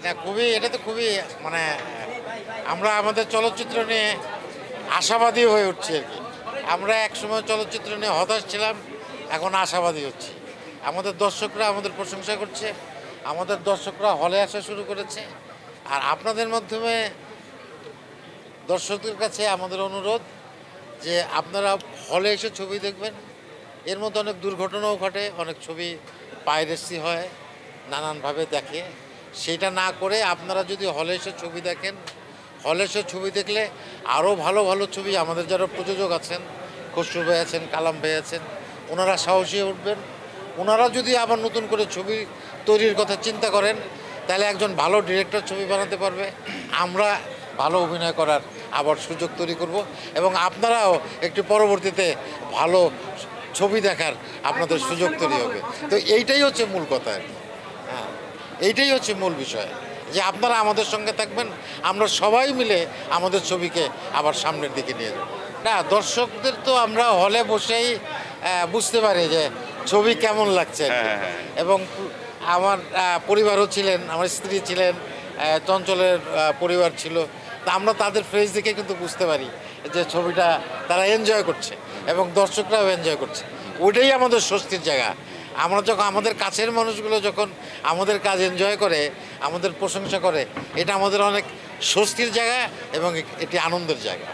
না, এটা তো খুবই মানে আমরা আমাদের চলচ্চিত্র নিয়ে আশাবাদী হয়ে উঠছি আর কি। আমরা একসময় চলচ্চিত্র নিয়ে হতাশ ছিলাম, এখন আশাবাদী হচ্ছি। আমাদের দর্শকরা আমাদের প্রশংসা করছে, আমাদের দর্শকরা হলে আসা শুরু করেছে। আর আপনাদের মাধ্যমে দর্শকদের কাছে আমাদের অনুরোধ যে আপনারা হলে এসে ছবি দেখবেন। এর মধ্যে অনেক দুর্ঘটনাও ঘটে, অনেক ছবি পাইরেসি হয়, নানানভাবে দেখে। সেটা না করে আপনারা যদি হলে এসে ছবি দেখেন, হলে এসে ছবি দেখলে আরও ভালো ভালো ছবি, আমাদের যারা প্রযোজক আছেন, খসরু ভাই আছেন, কালাম ভাই আছেন, ওনারা সাহসী হয়ে উঠবেন। ওনারা যদি আবার নতুন করে ছবি তৈরির কথা চিন্তা করেন, তাহলে একজন ভালো ডিরেক্টর ছবি বানাতে পারবে, আমরা ভালো অভিনয় করার আবার সুযোগ তৈরি করব, এবং আপনারাও একটু পরবর্তীতে ভালো ছবি দেখার আপনাদের সুযোগ তৈরি হবে। তো এইটাই হচ্ছে মূল কথা আর কি। হ্যাঁ, এইটাই হচ্ছে মূল বিষয়, যে আপনারা আমাদের সঙ্গে থাকবেন, আমরা সবাই মিলে আমাদের ছবিকে আবার সামনের দিকে নিয়ে যাব। না, দর্শকদের তো আমরা হলে বসেই বুঝতে পারি যে ছবি কেমন লাগছে আর কি। এবং আমার পরিবারও ছিলেন, আমার স্ত্রী ছিলেন, চঞ্চলের পরিবার ছিল। তা আমরা তাদের ফেস দেখে কিন্তু বুঝতে পারি যে ছবিটা তারা এনজয় করছে এবং দর্শকরাও এনজয় করছে। ওইটাই আমাদের স্বস্তির জায়গা। আমরা যখন আমাদের কাছের মানুষগুলো যখন আমাদের কাজ এনজয় করে, আমাদের প্রশংসা করে, এটা আমাদের অনেক স্বস্তির জায়গা এবং এটি আনন্দের জায়গা।